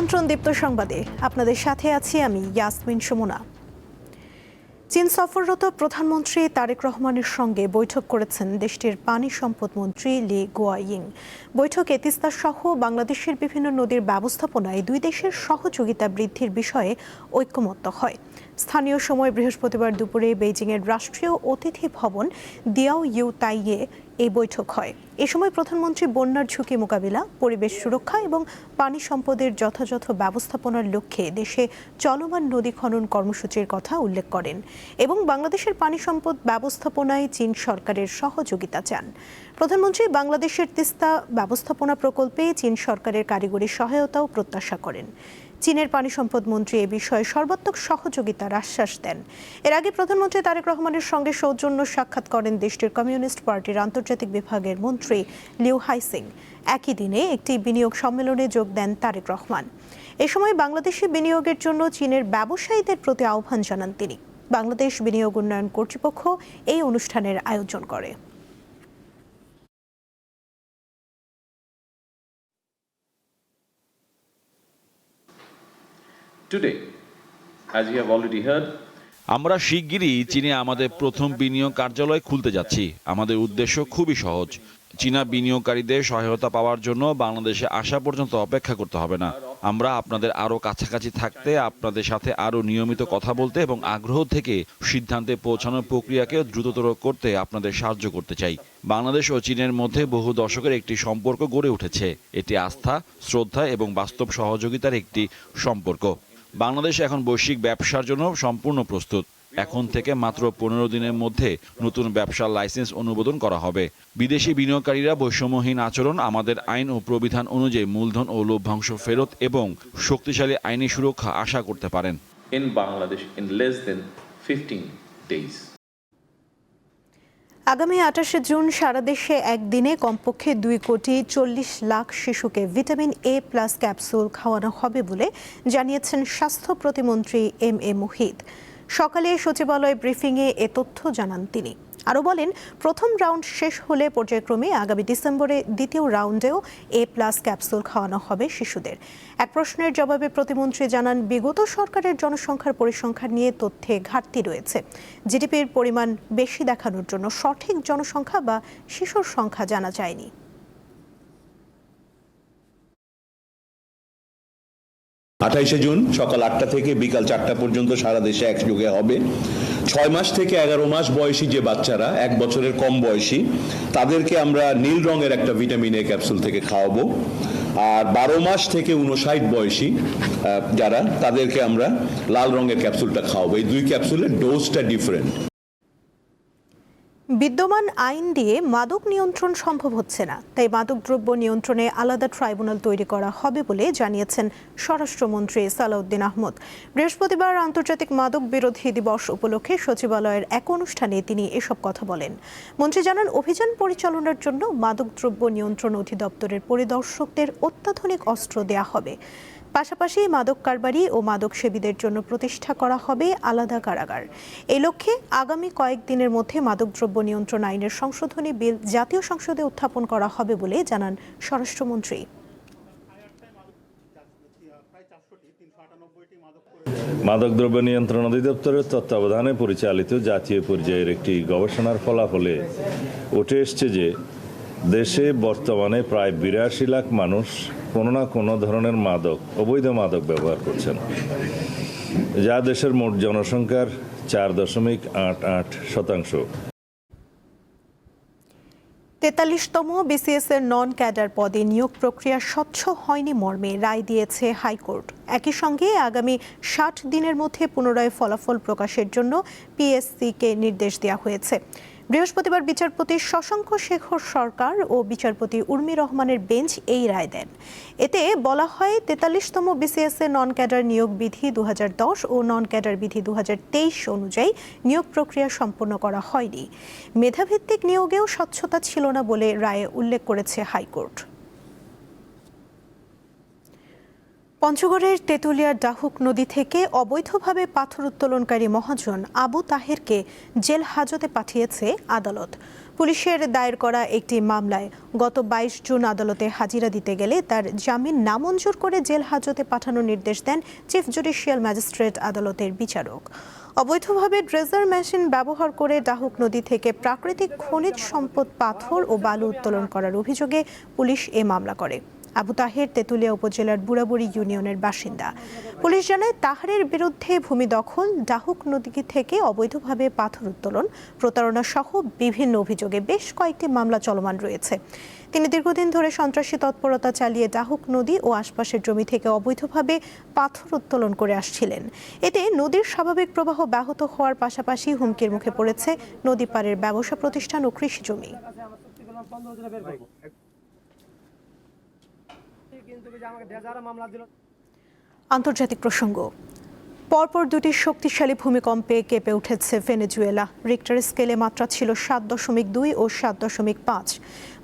আমন্ত্রণ দীপ্ত সংবাদে আপনাদের সাথে আছি আমি ইয়াসমিন সুমনা। চীন সফররত প্রধানমন্ত্রী তারেক রহমানের সঙ্গে বৈঠক করেছেন দেশটির পানি সম্পদ মন্ত্রী লি গুয়াইং। বৈঠকে তিস্তা সহ বাংলাদেশের বিভিন্ন নদীর ব্যবস্থাপনায় দুই দেশের সহযোগিতা বৃদ্ধির বিষয়ে ঐকমত্য হয়। স্থানীয় সময় বৃহস্পতিবার দুপুরে বেইজিংয়ের রাষ্ট্রীয় অতিথি ভবন দিয়াও ইউ তাইয়ে এই বৈঠক হয়। এ সময় প্রধানমন্ত্রী বন্যার ঝুঁকি মোকাবিলা, পরিবেশ সুরক্ষা এবং পানি সম্পদের যথাযথ ব্যবস্থাপনার লক্ষ্যে দেশে চলমান নদী খনন কর্মসূচির কথা উল্লেখ করেন এবং বাংলাদেশের পানি সম্পদ ব্যবস্থাপনায় চীন সরকারের সহযোগিতা চান। প্রধানমন্ত্রী বাংলাদেশের তিস্তা ব্যবস্থাপনা প্রকল্পে চীন সরকারের কারিগরি সহায়তাও প্রত্যাশা করেন। চীনের পানি সম্পদ মন্ত্রী এ বিষয়ে সর্বাত্মক সহযোগিতার আশ্বাস দেন। এর আগে প্রধানমন্ত্রী তারেক রহমানের সঙ্গে সৌজন্য সাক্ষাৎ করেন দেশটির কমিউনিস্ট পার্টির আন্তর্জাতিক বিভাগের মন্ত্রী লিউ হাইসিং। একই দিনে একটি বিনিয়োগ সম্মেলনে যোগ দেন তারেক রহমান। এ সময় বাংলাদেশে বিনিয়োগের জন্য চীনের ব্যবসায়ীদের প্রতি আহ্বান জানান তিনি। বাংলাদেশ বিনিয়োগ উন্নয়ন কর্তৃপক্ষ এই অনুষ্ঠানের আয়োজন করে। Today, as you have already heard, আমরা শিগগিরই চীনে আমাদের প্রথম বিনিয়োগ কার্যালয় খুলতে যাচ্ছি। আমাদের উদ্দেশ্য খুবই সহজ, চীনা বিনিয়োগকারীদের সহায়তা পাওয়ার জন্য বাংলাদেশে আসা পর্যন্ত অপেক্ষা করতে হবে না। আমরা আপনাদের আরও কাছাকাছি থাকতে, আপনাদের সাথে আরও নিয়মিত কথা বলতে এবং আগ্রহ থেকে সিদ্ধান্তে পৌঁছানোর প্রক্রিয়াকে দ্রুততর করতে আপনাদের সাহায্য করতে চাই। বাংলাদেশ ও চীনের মধ্যে বহু দশকের একটি সম্পর্ক গড়ে উঠেছে। এটি আস্থা, শ্রদ্ধা এবং বাস্তব সহযোগিতার একটি সম্পর্ক। বাংলাদেশ এখন বৈশ্বিক ব্যবসার জন্য সম্পূর্ণ প্রস্তুত। এখন থেকে মাত্র 15 দিনের মধ্যে নতুন ব্যবসার লাইসেন্স অনুমোদন করা হবে। বিদেশি বিনিয়োগকারীরা বৈষম্যহীন আচরণ, আমাদের আইন ও প্রবিধান অনুযায়ী মূলধন ও লভ্যাংশ ফেরত এবং শক্তিশালী আইনি সুরক্ষা আশা করতে পারেন। in Bangladesh in less than 15 days. আগামী 28 জুন সারা দেশে একদিনে কমপক্ষে 2,40,00,000 শিশুকে ভিটামিন এ প্লাস ক্যাপসুল খাওয়ানো হবে বলে জানিয়েছেন স্বাস্থ্য প্রতিমন্ত্রী এম এ মুহিত। সকালে সচিবালয় ব্রিফিংয়ে এ তথ্য জানান তিনি। আরও বলেন, প্রথম রাউন্ড শেষ হলে পর্যায়ক্রমে আগামী ডিসেম্বরে দ্বিতীয় রাউন্ডেও এ প্লাস ক্যাপসুল খাওয়ানো হবে শিশুদের। এক প্রশ্নের জবাবে প্রতিমন্ত্রী জানান, বিগত সরকারের জনসংখ্যার পরিসংখ্যান নিয়ে তথ্যে ঘাটতি রয়েছে। জিডিপির পরিমাণ বেশি দেখানোর জন্য সঠিক জনসংখ্যা বা শিশুর সংখ্যা জানা যায়নি। জুন সকাল 8টা থেকে বিকাল 4টা পর্যন্ত সারা দেশে একযোগে হবে। 6 মাস থেকে 11 মাস বয়সী যে বাচ্চারা, 1 বছরের কম বয়সী, তাদেরকে আমরা নীল রঙের একটা ভিটামিন এ ক্যাপসুল থেকে খাওয়াবো। আর 12 মাস থেকে 59 বয়সী যারা, তাদেরকে আমরা লাল রঙের ক্যাপসুলটা খাওয়াবো। এই দুই ক্যাপসুলের ডোজটা ডিফারেন্ট। বিদ্যমান আইন দিয়ে মাদক নিয়ন্ত্রণ সম্ভব হচ্ছে না, তাই মাদকদ্রব্য নিয়ন্ত্রণে আলাদা ট্রাইব্যুনাল তৈরি করা হবে বলে জানিয়েছেন স্বরাষ্ট্রমন্ত্রী সালাউদ্দিন আহমদ। বৃহস্পতিবার আন্তর্জাতিক মাদক বিরোধী দিবস উপলক্ষে সচিবালয়ের এক অনুষ্ঠানে তিনি এসব কথা বলেন। মন্ত্রী জানান, অভিযান পরিচালনার জন্য মাদকদ্রব্য নিয়ন্ত্রণ অধিদপ্তরের পরিদর্শকদের অত্যাধুনিক অস্ত্র দেয়া হবে। পাশাপাশি মাদক কারবারি ও মাদক সেবীদের জন্য প্রতিষ্ঠা করা হবে আলাদা কারাগার। এই লক্ষ্যে আগামী কয়েকদিনের মধ্যে মাদকদ্রব্য নিয়ন্ত্রণ আইনের সংশোধনী বিল জাতীয় সংসদে উত্থাপন করা হবে বলে জানান স্বরাষ্ট্রমন্ত্রী। মাদকদ্রব্য নিয়ন্ত্রণ অধিদপ্তরের তত্ত্বাবধানে পরিচালিত জাতীয় পর্যায়ের একটি গবেষণার ফলাফলে উঠে এসছে যে দেশে বর্তমানে প্রায় 82 লাখ মানুষ কোনো না কোনো ধরনের মাদক, অবৈধ মাদক ব্যবহার করছেন, যা দেশের মোট জনসংখ্যার 4.88%। 43তম বিসিএস এর নন ক্যাডার পদে নিয়োগ প্রক্রিয়া স্বচ্ছ হয়নি মর্মে রায় দিয়েছে হাইকোর্ট। একই সঙ্গে আগামী 60 দিনের মধ্যে পুনরায় ফলাফল প্রকাশের জন্য পিএসসিকে নির্দেশ দেওয়া হয়েছে। বৃহস্পতিবার বিচারপতি শশাঙ্ক শেখর সরকার ও বিচারপতি উর্মি রহমানের বেঞ্চ এই রায় দেন। এতে বলা হয়, 43তম বিসিএস এর নন ক্যাডার নিয়োগ বিধি 2010 ও নন ক্যাডার বিধি 2023 অনুযায়ী নিয়োগ প্রক্রিয়া সম্পন্ন করা হয়নি। মেধাভিত্তিক নিয়োগেও স্বচ্ছতা ছিল না বলে রায়ে উল্লেখ করেছে হাইকোর্ট। পঞ্চগড়ের তেঁতুলিয়ার ডাহুক নদী থেকে অবৈধভাবে পাথর উত্তোলনকারী মহাজন আবু তাহেরকে জেল হাজতে পাঠিয়েছে আদালত। পুলিশের দায়ের করা একটি মামলায় গত 22 জুন আদালতে হাজিরা দিতে গেলে তার জামিন নামঞ্জুর করে জেল হাজতে পাঠানোর নির্দেশ দেন চিফ জুডিশিয়াল ম্যাজিস্ট্রেট আদালতের বিচারক। অবৈধভাবে ড্রেজার মেশিন ব্যবহার করে ডাহুক নদী থেকে প্রাকৃতিক খনিজ সম্পদ পাথর ও বালু উত্তোলন করার অভিযোগে পুলিশ এ মামলা করে। আবু তাহের তেঁতুলিয়া উপজেলার বুড়াবুড়ি ইউনিয়নের বাসিন্দা। পুলিশ জানায় তাহেরের বিরুদ্ধে ভূমি দখল, ডাহুক নদী থেকে অবৈধভাবে পাথর উত্তোলন, প্রতারণা সহ বিভিন্ন অভিযোগে বেশ কয়েকটি মামলা চলমান রয়েছে। তিনি দীর্ঘদিন ধরে সন্ত্রাসী তৎপরতা চালিয়ে ডাহুক নদী ও আশপাশের জমি থেকে অবৈধভাবে পাথর উত্তোলন করে আসছিলেন। এতে নদীর স্বাভাবিক প্রবাহ ব্যাহত হওয়ার পাশাপাশি হুমকির মুখে পড়েছে নদী পাড়ের ব্যবসা প্রতিষ্ঠান ও কৃষি জমি। আন্তর্জাতিক প্রসঙ্গ। পরপর দুটি শক্তিশালী ভূমিকম্পে কেঁপে উঠেছে ভেনেজুয়েলা। রিক্টার স্কেলে মাত্রা ছিল 7.2 ও 7.5।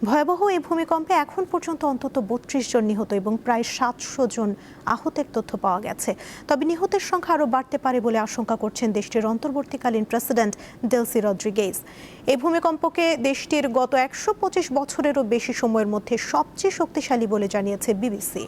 ভয়াবহ এই ভূমিকম্পে এখন পর্যন্ত অন্তত 32 জন নিহত এবং প্রায় 700 জন আহতের তথ্য পাওয়া গেছে। তবে নিহতের সংখ্যা আরও বাড়তে পারে বলে আশঙ্কা করছেন দেশটির অন্তর্বর্তীকালীন প্রেসিডেন্ট ডেলসি রদ্রিগেজ। এই ভূমিকম্পকে দেশটির গত 125 বছরেরও বেশি সময়ের মধ্যে সবচেয়ে শক্তিশালী বলে জানিয়েছে বিবিসি।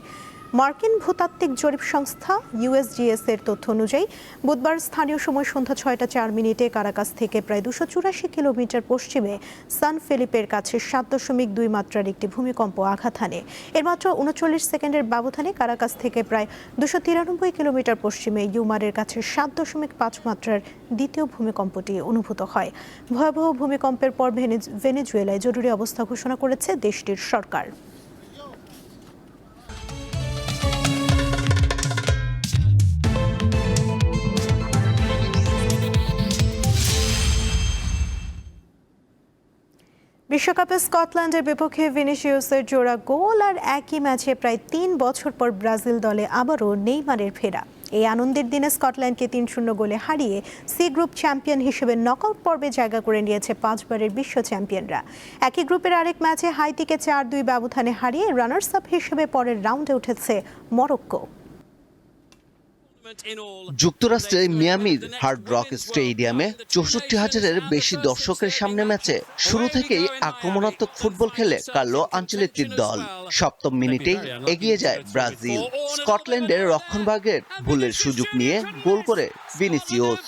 মার্কিন ভূতাত্ত্বিক জরিপ সংস্থা USGS এর তথ্য অনুযায়ী বুধবার স্থানীয় সময় সন্ধ্যা 6টা 4 কারাকাস থেকে প্রায় 284 কিলোমিটার পশ্চিমে সান ফেলিপের কাছে 7.2 মাত্রার একটি ভূমিকম্প আঘাত হানে। এর মাত্র 39 সেকেন্ডের ব্যবধানে কারাকাস থেকে প্রায় 293 কিলোমিটার পশ্চিমে ইউমারের কাছে 7.5 মাত্রার দ্বিতীয় ভূমিকম্পটি অনুভূত হয়। ভয়াবহ ভূমিকম্পের পর ভেনেজুয়েলায় জরুরি অবস্থা ঘোষণা করেছে দেশটির সরকার। বিশ্বকাপে স্কটল্যান্ডের বিপক্ষে ভিনিসিয়াসের জোড়া গোল আর একই ম্যাচে প্রায় 3 বছর পর ব্রাজিল দলে আবারও নেইমারের ফেরা। এই আনন্দের দিনে স্কটল্যান্ডকে 3-0 গোলে হারিয়ে সি গ্রুপ চ্যাম্পিয়ন হিসেবে নকআউট পর্বে জায়গা করে নিয়েছে 5 বারের বিশ্ব চ্যাম্পিয়নরা। একই গ্রুপের আরেক ম্যাচে হাইতিকে 4-2 ব্যবধানে হারিয়ে রানার্স আপ হিসেবে পরের রাউন্ডে উঠেছে মরক্কো। যুক্তরাষ্ট্রের মিয়ামির হার্ড রক স্টেডিয়ামে 64,000-এর বেশি দর্শকের সামনে ম্যাচে শুরু থেকেই আক্রমণাত্মক ফুটবল খেলে কার্লো আনচেলত্তির দল। 7ম মিনিটেই এগিয়ে যায় ব্রাজিল। স্কটল্যান্ডের রক্ষণভাগের ভুলের সুযোগ নিয়ে গোল করে ভিনিসিয়াস।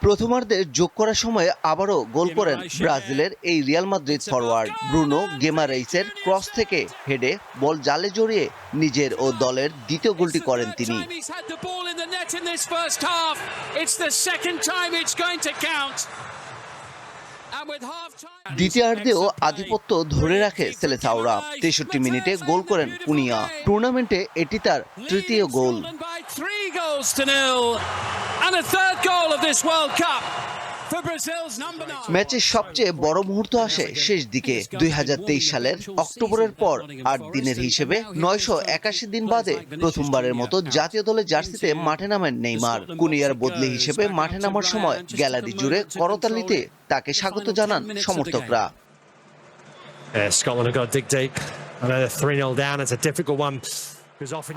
প্রথমার্ধে যোগ করার সময় আবারও গোল করেন ব্রাজিলের এই রিয়াল মাদ্রিদ ফরওয়ার্ড। ব্রুনো গেমারাইসের ক্রস থেকে হেডে বল জালে জড়িয়ে নিজের ও দলের দ্বিতীয় গোলটি করেন তিনি। দ্বিতীয়ার্ধেও আধিপত্য ধরে রাখে সেলেসাওরা। 63 মিনিটে গোল করেন কুনিয়া। টুর্নামেন্টে এটি তার তৃতীয় গোল। ম্যাচের সবচেয়ে বড় মুহূর্ত আসে শেষ দিকে। 2023 সালের অক্টোবরের পর 8 দিনের হিসেবে 981 দিন বাদে প্রথমবারের মতো জাতীয় দলের জার্সিতে মাঠে নামেন নেইমার। কুনিয়ার বদলি হিসেবে মাঠে নামার সময় গ্যালারি জুড়ে করতালিতে তাকে স্বাগত জানান সমর্থকরা।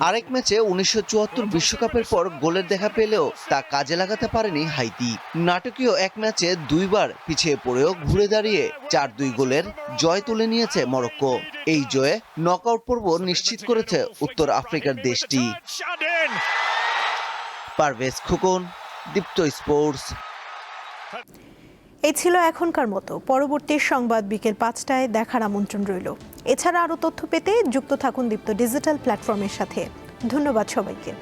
আরেক ম্যাচে 1974 বিশ্বকাপের পর গোলের দেখা পেলেও তা কাজে লাগাতে পারেনি হাইতি। নাটকীয় এক ম্যাচে 2 বার পিছিয়ে পড়েও ঘুরে দাঁড়িয়ে 4-2 গোলের জয় তুলে নিয়েছে মরক্কো। এই জয়ে নকআউট পর্ব নিশ্চিত করেছে উত্তর আফ্রিকার দেশটি। পারভেজ খোকন, দীপ্ত স্পোর্টস। এই ছিল এখনকার মতো। পরবর্তী সংবাদ বিকেল 5টায় দেখার আমন্ত্রণ রইল। এছাড়া আরও তথ্য পেতে যুক্ত থাকুন দীপ্ত ডিজিটাল প্ল্যাটফর্মের সাথে। ধন্যবাদ সবাইকে।